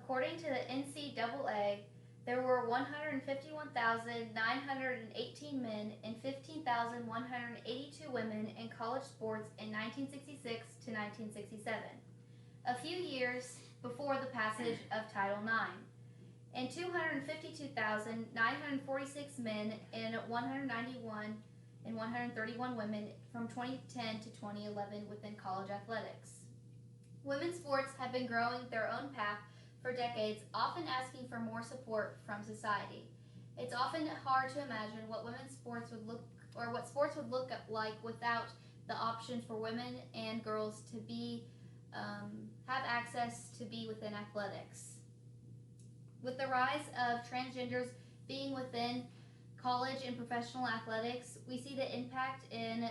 According to the NCAA, there were 151,918 men and 15,182 women in college sports in 1966 to 1967, a few years before the passage of Title IX, and 252,946 men and 191 and 131 women from 2010 to 2011 within college athletics. Women's sports have been growing their own path for decades, often asking for more support from society. It's often hard to imagine what women's sports would look or what sports would look like without the option for women and girls to be have access to be within athletics. With the rise of transgenders being within college and professional athletics, we see the impact in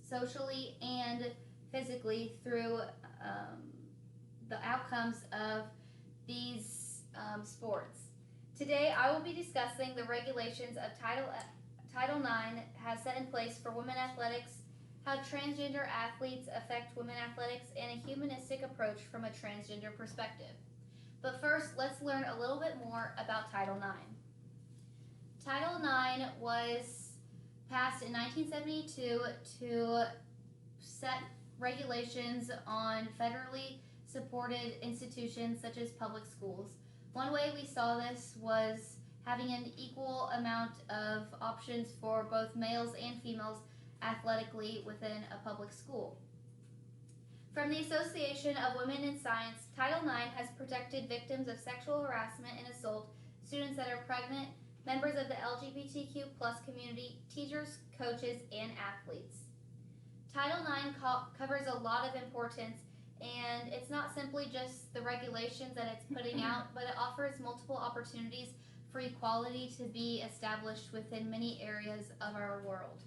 socially and physically through the outcomes of these sports. Today, I will be discussing the regulations of Title IX has set in place for women athletics, how transgender athletes affect women athletics, and a humanistic approach from a transgender perspective. But first, let's learn a little bit more about Title IX. Title IX was passed in 1972 to set regulations on federally supported institutions such as public schools. One way we saw this was having an equal amount of options for both males and females athletically within a public school. From the Association of Women in Science, Title IX has protected victims of sexual harassment and assault, students that are pregnant, members of the LGBTQ plus community, teachers, coaches, and athletes. Title IX covers a lot of importance, and it's not simply just the regulations that it's putting out, but it offers multiple opportunities for equality to be established within many areas of our world.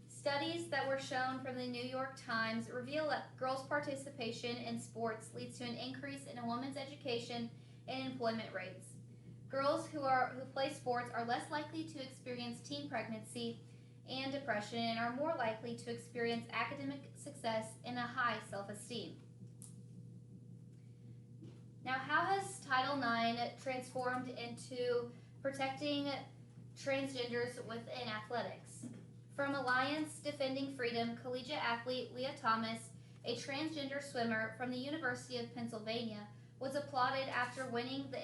Studies that were shown from the New York Times reveal that girls' participation in sports leads to an increase in a woman's education and employment rates. Girls who play sports are less likely to experience teen pregnancy and depression and are more likely to experience academic success and a high self-esteem. Now, how has Title IX transformed into protecting transgenders within athletics? From Alliance Defending Freedom collegiate athlete Leah Thomas, a transgender swimmer from the University of Pennsylvania, was applauded after winning the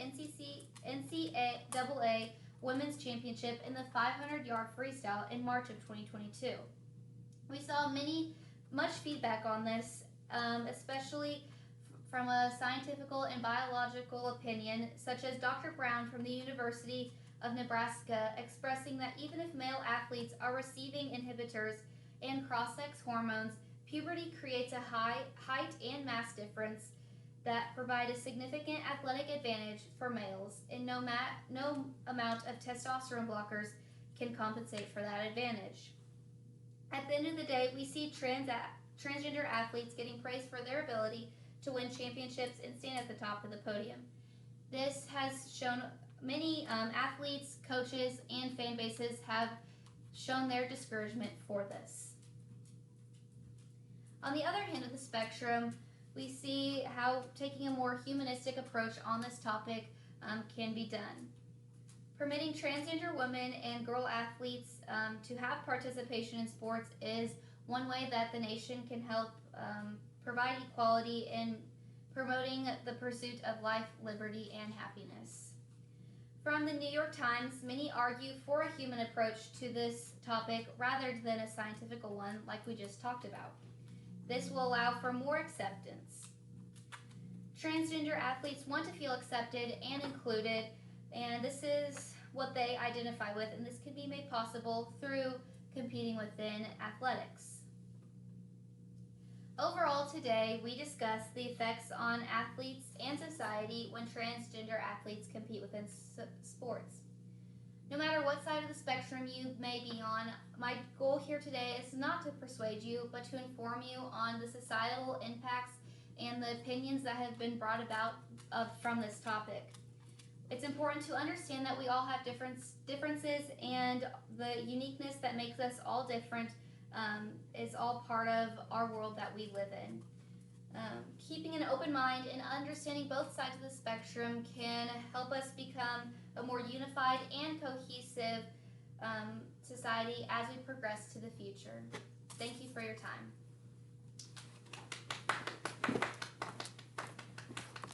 NCAA Women's Championship in the 500-yard freestyle in March of 2022. We saw much feedback on this, especially from a scientific and biological opinion, such as Dr. Brown from the University of Nebraska expressing that even if male athletes are receiving inhibitors and cross-sex hormones, puberty creates a height and mass difference that provide a significant athletic advantage for males, and no amount of testosterone blockers can compensate for that advantage. At the end of the day, we see transgender athletes getting praised for their ability to win championships and stand at the top of the podium. This has shown many athletes, coaches, and fan bases have shown their discouragement for this. On the other hand of the spectrum, we see how taking a more humanistic approach on this topic can be done. Permitting transgender women and girl athletes to have participation in sports is one way that the nation can help provide equality in promoting the pursuit of life, liberty, and happiness. From the New York Times, many argue for a human approach to this topic rather than a scientific one like we just talked about. This will allow for more acceptance. Transgender athletes want to feel accepted and included, and this is what they identify with, and this can be made possible through competing within athletics. Overall, today we discuss the effects on athletes and society when transgender athletes compete within sports. No matter what side of the spectrum you may be on, my goal here today is not to persuade you, but to inform you on the societal impacts and the opinions that have been brought about from this topic. It's important to understand that we all have differences, and the uniqueness that makes us all different is all part of our world that we live in. Keeping an open mind and understanding both sides of the spectrum can help us become a more unified and cohesive society as we progress to the future. Thank you for your time.